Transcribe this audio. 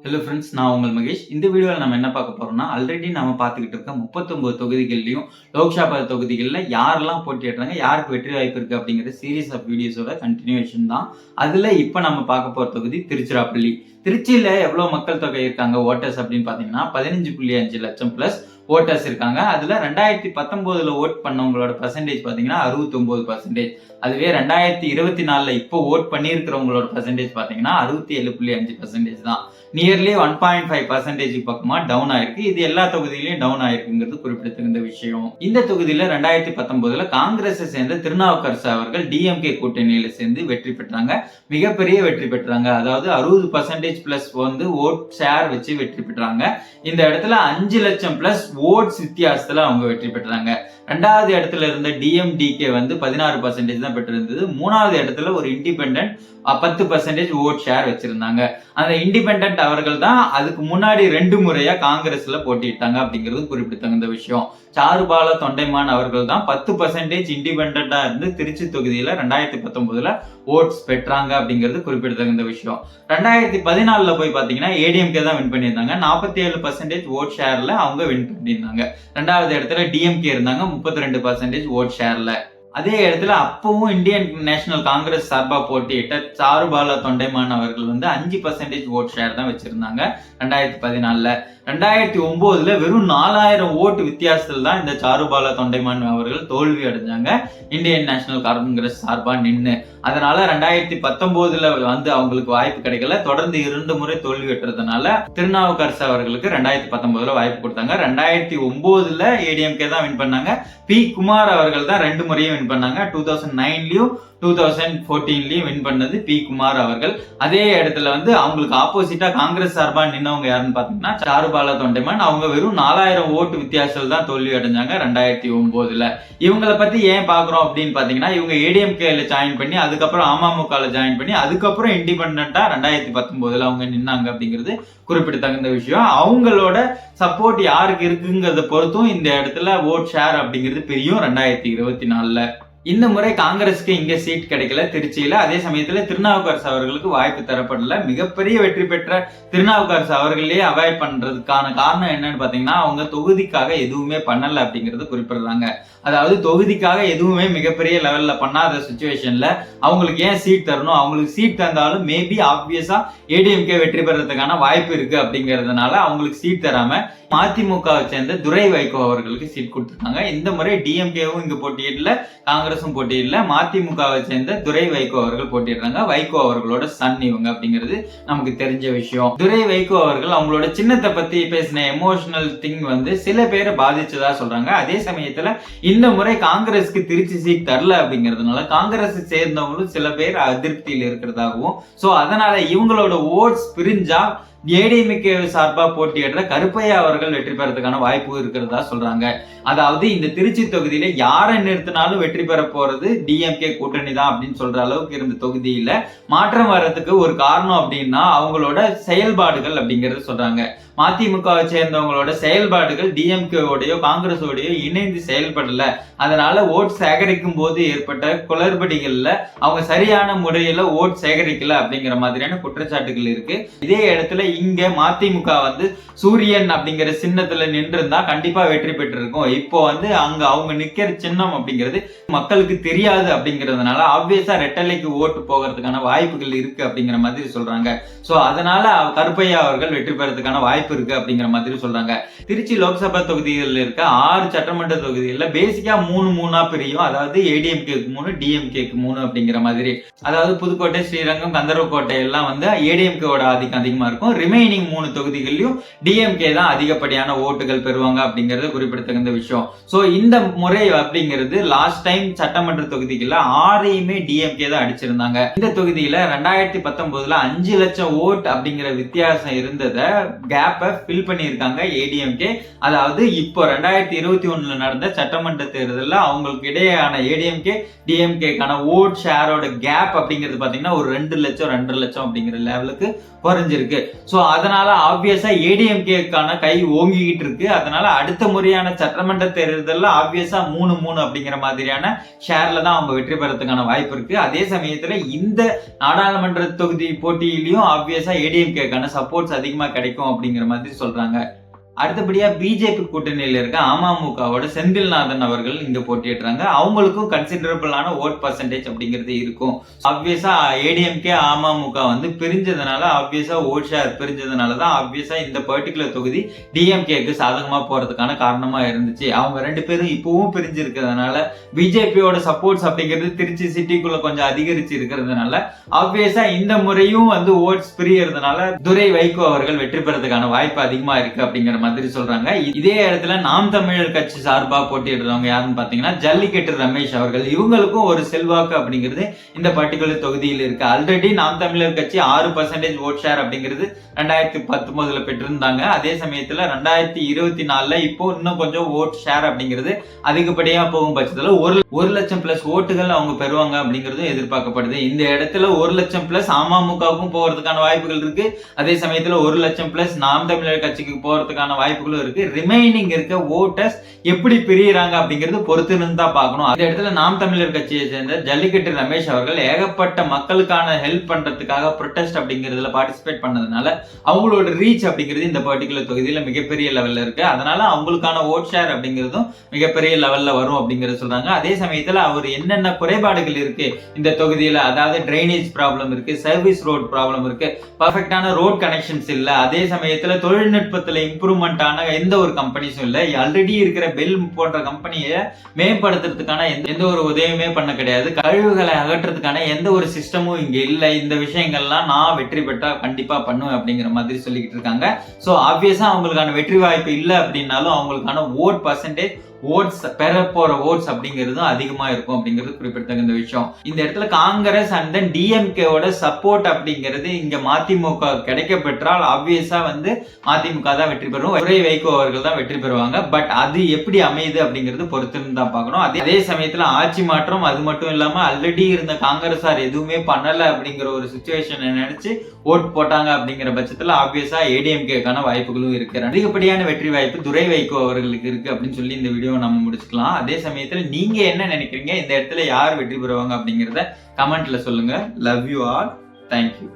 Hello friends, நான் உங்கள் மகேஷ். இந்த வீடியோவில் நம்ம என்ன பார்க்க போறோம்னா, ஆல்ரெடி நம்ம பார்த்துக்கிட்டு இருக்க 39 தொகுதிகள்லையும் லோக்சபா தொகுதிகளில் யாரெல்லாம் போட்டியிடுறாங்க, யாருக்கு வெற்றி வாய்ப்பு இருக்கு அப்படிங்கிற சீரீஸ் ஆஃப் வீடியோஸோட கண்டினியூஷன் தான். அதுல இப்போ நம்ம பார்க்க போற தொகுதி திருச்சிராப்பள்ளி. திருச்சியில எவ்வளவு மக்கள் தொகை இருக்காங்க ஓட்டர்ஸ் அப்படின்னு பாத்தீங்கன்னா 15.5 லட்சம் பிளஸ் ஓட்டர்ஸ் இருக்காங்க. அதுல 2019 ஓட் பண்ணவங்களோட பர்சன்டேஜ் பாத்தீங்கன்னா 69%. அதுவே 2024 இப்போ ஓட் பண்ணியிருக்கிறவங்களோட பர்சன்டேஜ் பாத்தீங்கன்னா 67.5% தான். நியர்லி 1.5% பக்கமா டவுன் ஆயிருக்கு. இது எல்லா தொகுதியிலையும் டவுன் ஆயிருக்குங்கிறது குறிப்பிடத்தகுந்த விஷயம். இந்த தொகுதியில 2019 காங்கிரஸை சேர்ந்த திருநாவுக்கரசு அவர்கள் டிஎம்கே கூட்டணியில சேர்ந்து வெற்றி பெற்றாங்க. மிகப்பெரிய வெற்றி பெற்றாங்க. அதாவது 60% பிளஸ் ஓட் ஷேர் வச்சு வெற்றி பெற்றாங்க. இந்த இடத்துல 5 லட்சம் பிளஸ் ஓட்ஸ் வித்தியாசத்துல அவங்க வெற்றி பெற்றாங்க. ரெண்டாவது இடத்துல இருந்த டிஎம்டிகே 16% தான் பெற்றிருந்தது. மூணாவது இடத்துல ஒரு இண்டிபெண்டன்ட் 10% ஓட் ஷேர் வச்சிருந்தாங்க. அந்த இண்டிபெண்டன்ட் அவர்கள் தான் அதுக்கு முன்னாடி 2 முறையா காங்கிரஸ்ல போட்டிட்டாங்க அப்படிங்கிறது குறிப்பிடத்தகுந்த விஷயம். சாருபால தொண்டைமான் அவர்கள் தான் 10% இண்டிபெண்டா இருந்து திருச்சி தொகுதியில 2019 ஓட்ஸ் பெற்றாங்க அப்படிங்கிறது குறிப்பிடத்தகுந்த விஷயம். 2014 போய் பாத்தீங்கன்னா ஏடிஎம்கே தான் வின் பண்ணியிருந்தாங்க. 47% ஓட் ஷேர்ல அவங்க வின் பண்ணியிருந்தாங்க. ரெண்டாவது இடத்துல டிஎம்கே இருந்தாங்க 32% ஓட் ஷேர்ல. அதே இடத்துல அப்பவும் இந்தியன் நேஷனல் காங்கிரஸ் சார்பா போட்டியிட்ட சாருபால தொண்டைமான் அவர்கள் 5% ஓட் ஷேர் தான் வச்சிருந்தாங்க 2014. 2009 வெறும் 4000 ஓட்டு வித்தியாசத்தில் தான் இந்த சாருபால தொண்டைமான் அவர்கள் தோல்வி அடைஞ்சாங்க இந்தியன் நேஷனல் காங்கிரஸ் சார்பா நின்று. அதனால 2019 அவங்களுக்கு வாய்ப்பு கிடைக்கல. தொடர்ந்து 2 முறை தோல்வி பெற்றதுனால திருநாவுக்கரசு அவர்களுக்கு 2019 வாய்ப்பு கொடுத்தாங்க. 2009 ஏடிஎம்கே தான் வின் பண்ணாங்க. பி குமார் அவர்கள் தான் 2 முறையும் வின் பண்ணாங்க. 2009லயும் 2014லயும் வின் பண்ணது பி குமார் அவர்கள். அதே இடத்துல அவங்களுக்கு ஆப்போசிட்டா காங்கிரஸ் சார்பா நின்னவங்க யாருன்னு பாத்தீங்கன்னா சாருபால தொண்டைமான். அவங்க வெறும் 4000 ஓட்டு வித்தியாசத்தில் தான் தோல்வி அடைஞ்சாங்க 2009. இவங்களை பத்தி ஏன் பாக்குறோம் அப்படின்னு பாத்தீங்கன்னா, இவங்க ஏடிஎம்கேல ஜாயின் பண்ணி அதுக்கப்புறம் அமமுகல ஜாயின் பண்ணி அதுக்கப்புறம் இண்டிபெண்டா 2019 அவங்க நின்னாங்க அப்படிங்கிறது குறிப்பிடத்தகுந்த விஷயம். அவங்களோட சப்போர்ட் யாருக்கு இருக்குங்கிறத பொறுத்தும் இந்த இடத்துல ஓட் ஷேர் அப்படிங்கிறது பிரியும் 2024. இந்த முறை காங்கிரஸ்க்கு இங்க சீட் கிடைக்கல திருச்சியில. அதே சமயத்துல திருநாவுக்கரசு அவர்களுக்கு வாய்ப்பு தரப்படல. மிகப்பெரிய வெற்றி பெற்ற திருநாவுக்கரசு அவர்களே அவாய்ட் பண்றதுக்கான காரணம் என்னன்னு பாத்தீங்கன்னா, அவங்க தொகுதிக்காக எதுவுமே பண்ணல அப்படிங்கறது குறிப்பிடுறாங்க. அதாவது தொகுதிக்காக எதுவுமே மிகப்பெரிய லெவல்ல பண்ணாத சிச்சுவேஷன்ல அவங்களுக்கு ஏன் சீட் தரணும், அவங்களுக்கு சீட் தந்தாலும் மேபி ஆப்வியஸா ஏடிஎம்கே வெற்றி பெறதுக்கான வாய்ப்பு இருக்கு அப்படிங்கறதுனால அவங்களுக்கு சீட் தராம மதிமுகவை சேர்ந்த துரை வைகோ அவர்களுக்கு சீட் கொடுத்திருக்காங்க. இந்த முறை டிஎம்கேவும் இங்க போட்டியிடல, காங்கிரசும் போட்டியிடல. மதிமுகவை சேர்ந்த துரை வைகோ அவர்கள் போட்டிடுறாங்க. வைகோ அவர்களோட சன் இவங்க அப்படிங்கிறது நமக்கு தெரிஞ்ச விஷயம். துரை வைகோ அவர்கள் அவங்களோட சின்னத்தை பத்தி பேசின எமோஷனல் திங் சில பேரை பாதிச்சதா சொல்றாங்க. அதே சமயத்துல இந்த முறை காங்கிரஸ்க்கு திருச்சி சீட் தரல அப்படிங்கிறதுனால காங்கிரஸ் சேர்ந்தவங்களும் சில பேர் அதிருப்தியில் இருக்கிறதாகவும், சோ அதனால இவங்களோட ஓட்ஸ் பிரிஞ்சா ஏடிஎம்கே சார்பா போட்டியிடுற கருப்பையா அவர்கள் வெற்றி பெறதுக்கான வாய்ப்பு இருக்கிறதா சொல்றாங்க. அதாவது இந்த திருச்சி தொகுதியில யாரை நிறுத்தினாலும் வெற்றி பெற போறது டிஎம்கே கூட்டணி தான் அப்படின்னு சொல்ற அளவுக்கு இருந்த தொகுதியில மாற்றம் வர்றதுக்கு ஒரு காரணம் அப்படின்னா அவங்களோட செயல்பாடுகள் அப்படிங்கறது சொல்றாங்க. மதிமுகவை சேர்ந்தவங்களோட செயல்பாடுகள் டிஎம்கேவோடயோ காங்கிரஸோடயோ இணைந்து செயல்படல. அதனால ஓட் சேகரிக்கும் போது ஏற்பட்ட குளறுபடிகள்ல அவங்க சரியான முறையில ஓட் சேகரிக்கல அப்படிங்கிற மாதிரியான குற்றச்சாட்டுகள் இருக்கு. இதே இடத்துல இங்க மதிமுக சூரியன் அப்படிங்கிற சின்னத்துல நின்று இருந்தா கண்டிப்பா வெற்றி பெற்றிருக்கும். இப்போ அங்க அவங்க நிக்கிற சின்னம் அப்படிங்கிறது மக்களுக்கு தெரியாது அப்படிங்கிறதுனால ஆப்வியஸா ரெட்டலைக்கு ஓட்டு போகிறதுக்கான வாய்ப்புகள் இருக்கு அப்படிங்கிற மாதிரி சொல்றாங்க. சோ அதனால கருப்பையா அவர்கள் வெற்றி பெறதுக்கான வாய்ப்பு இருக்கு அப்படிங்கிற மாதிரி சொல்றாங்க. திருச்சி லோக்சபா தொகுதிகளில் இருக்க 6 சட்டமன்ற தொகுதிகளில் பேசிக்கா 3 பிரியும். அதாவது ஏடிஎம்கேக்கு 3, டிஎம்கேக்கு 3 அப்படிங்கிற மாதிரி. அதாவது புதுக்கோட்டை, ஸ்ரீரங்கம், கந்தர்வக்கோட்டை எல்லாம் ஏடிஎம்கேவோட ஆதிக்கம் அதிகமா இருக்கும். ரிமைனிங் 3 தொகுதிகளிலும் டிஎம்கே தான் அதிகப்படியான ஓட்டுகள் பெறுவாங்க அப்படிங்கிறது குறிப்பிடத்தகுந்த விஷயம். சோ இந்த முறை அப்படிங்கிறது லாஸ்ட் டைம் சட்டமன்ற தொகுதிகள்ல 6ஐயுமே டிஎம்கே தான் அடிச்சிருந்தாங்க. இந்த தொகுதியில 2019 5 லட்சம் ஓட் அப்படிங்கிற வித்தியாசம் இருந்தத கேப்பை ஃபில் பண்ணியிருக்காங்க ஏடிஎம்கே. அதாவது இப்போ 2021 நடந்த சட்டமன்ற தேர்தலில் அவங்களுக்கு இடையேயான ஏடிஎம்கே டிஎம்கேக்கான ஓட் ஷேரோட கேப் அப்படிங்கிறது பாத்தீங்கன்னா ஒரு 2 லட்சம் 2.5 லட்சம் அப்படிங்கிற லெவலுக்கு குறைஞ்சிருக்கு. சோ சோ அதனால ஆப்வியஸா ஏடிஎம்கேக்கான கை ஓங்கிக்கிட்டு இருக்கு. அதனால அடுத்த முறையான சட்டமன்ற தேர்தல்ல ஆப்வியஸா 3-3 அப்படிங்கிற மாதிரியான ஷேர்ல தான் அவங்க வெற்றி பெறதுக்கான வாய்ப்பு இருக்கு. அதே சமயத்துல இந்த நாடாளுமன்ற தொகுதி போட்டியிலையும் ஆப்வியஸா ஏடிஎம்கேக்கான சப்போர்ட்ஸ் அதிகமா கிடைக்கும் அப்படிங்கிற மாதிரி சொல்றாங்க. அடுத்தபடியா பிஜேபி கூட்டணியில இருக்க அமமுகவோட செந்தில்நாதன் அவர்கள் இங்க போட்டியிடுறாங்க. அவங்களுக்கும் கன்சிடரபிளான ஓட் பர்சன்டேஜ் அப்படிங்கிறது இருக்கும். ஆப்வியஸா ஏடிஎம்கே அமமுக வந்து பிரிஞ்சதுனால ஆப்வியஸா ஓட் ஷேர் பிரிஞ்சதுனால தான் ஆப்வியஸா இந்த பர்டிகுலர் தொகுதி டிஎம்கேக்கு சாதகமா போறதுக்கான காரணமா இருந்துச்சு. அவங்க 2 பேரும் இப்பவும் பிரிஞ்சு இருக்கிறதுனால பிஜேபியோட சப்போர்ட்ஸ் அப்படிங்கிறது திருச்சி சிட்டிக்குள்ள கொஞ்சம் அதிகரிச்சு இருக்கிறதுனால ஆப்வியஸா இந்த முறையும் வந்து ஓட்ஸ் பிரியறதுனால துரை வைகோ அவர்கள் வெற்றி பெறதுக்கான வாய்ப்பு அதிகமா இருக்கு அப்படிங்கிற மாதிரி சொல்றாங்க. இதே இடத்துல நாம் தமிழர் கட்சி சார்பா போட்டியிடுறவங்க யாருன்னு பாத்தீங்கன்னா ஜல்லிக்கட்டு ரமேஷ் அவர்கள். இவங்களுக்கும் ஒரு செல்வாக்கு அப்படிங்கிறது இந்த பர்டிகுலர் தொகுதியில் இருக்கு. ஆல்ரெடி நாம் தமிழர் கட்சி 6% ஓட் ஷேர் அப்படிங்கிறது 2019 பெற்றிருந்தாங்க. அதே சமயத்துல 2024 இப்போ இன்னும் கொஞ்சம் ஓட் ஷேர் அப்படிங்கிறது அதிகப்படியா போகும் பட்சத்துல 1 லட்சம் பிளஸ் ஓட்டுகள் அவங்க பெறுவாங்க அப்படிங்கிறது எதிர்பார்க்கப்படுது. இந்த இடத்துல 1 லட்சம் பிளஸ் அமமுகவுக்கும் போறதுக்கான வாய்ப்புகள் இருக்கு. அதே சமயத்துல 1 லட்சம் பிளஸ் நாம் தமிழர் கட்சிக்கு போறதுக்கான வாய்ப்புகளும் இருக்கு. ரிமைனிங் இருக்க ஓட்டர்ஸ் எப்படி பிரியறாங்க அப்படிங்கிறது பொறுத்து இருந்தா பார்க்கணும். அந்த இடத்துல நாம் தமிழர் கட்சியை சேர்ந்த ஜல்லிக்கட்டு ரமேஷ் அவர்கள் ஏகப்பட்ட மக்களுக்கான ஹெல்ப் பண்றதுக்காக ப்ரொடெஸ்ட் அப்படிங்கிறதுல பார்ட்டிசிபேட் பண்ணதுனால அவங்களோட ரீச் அப்படிங்கிறது இந்த பர்டிகுலர் தொகுதியில மிகப்பெரிய லெவல்ல இருக்கு. அதனால அவங்களுக்கான ஓட் ஷேர் அப்படிங்கிறதும் மிகப்பெரிய லெவல்ல வரும் அப்படிங்கறத சொல்றாங்க. அதே சமயத்துல அவர் என்னென்ன குறைபாடுகள் இருக்கு இந்த தொகுதியில, அதாவது டிரைனேஜ் ப்ராப்ளம் இருக்கு, சர்வீஸ் ரோட் ப்ராப்ளம் இருக்கு, பர்ஃபெக்டான ரோட் கனெக்ஷன்ஸ் இல்ல, அதே சமயத்துல தொழில்நுட்பத்துல இம்ப்ரூவ்மெண்ட் ஆன எந்த ஒரு கம்பெனிஸும் இல்ல, ஆல்ரெடி இருக்கிற பெல் போன்ற கம்பெனியை மேம்படுத்துறதுக்கான எந்த ஒரு உதவியுமே பண்ண கிடையாது, கழிவுகளை அகற்றுறதுக்கான எந்த ஒரு சிஸ்டமும் இங்க இல்ல. இந்த விஷயங்கள்லாம் நான் வெற்றி பெற்றா கண்டிப்பா பண்ணுவேன் அப்படிங்கிற மாதிரி சொல்லிக்கிட்டு இருக்காங்க. சோ ஆப்வியஸா அவங்களுக்கான வெற்றி வாய்ப்பு இல்ல அப்படின்னாலும் அவங்களுக்கான ஓட் பர்சன்டேஜ் ஓட்ஸ் பெற போற ஓட்ஸ் அப்படிங்கிறது அதிகமா இருக்கும் அப்படிங்கிறது குறிப்பிடத்தகுந்த விஷயம். இந்த இடத்துல காங்கிரஸ் அண்ட் தென் டிஎம்கேவோட சப்போர்ட் அப்படிங்கிறது இங்க மதிமுக கிடைக்க பெற்றால் ஆப்வியஸா வந்து மதிமுக தான் வெற்றி பெறும், துரை வைகோ அவர்கள் தான் வெற்றி பெறுவாங்க. பட் அது எப்படி அமையுது அப்படிங்கிறது பொறுத்து தான் பார்க்கணும். அதே சமயத்துல ஆட்சி மாற்றம், அது மட்டும் இல்லாம ஆல்ரெடி இருந்த காங்கிரஸார் எதுவுமே பண்ணல அப்படிங்கிற ஒரு சிச்சுவேஷனை நினைச்சு ஓட் போட்டாங்க அப்படிங்கிற பட்சத்துல ஆப்வியஸா ஏடிஎம்கேக்கான வாய்ப்புகளும் இருக்கு. அதிகப்படியான வெற்றி வாய்ப்பு துரை வைகோ அவர்களுக்கு இருக்கு அப்படின்னு சொல்லி இந்த வீடியோ நம்ம முடிச்சுக்கலாம். அதே சமயத்துல நீங்க என்ன நினைக்கிறீங்க, இந்த இடத்துல யார் வெற்றி பெறுவாங்க அப்படிங்கறத கமெண்ட்ல சொல்லுங்க. Love you all. தேங்க்யூ.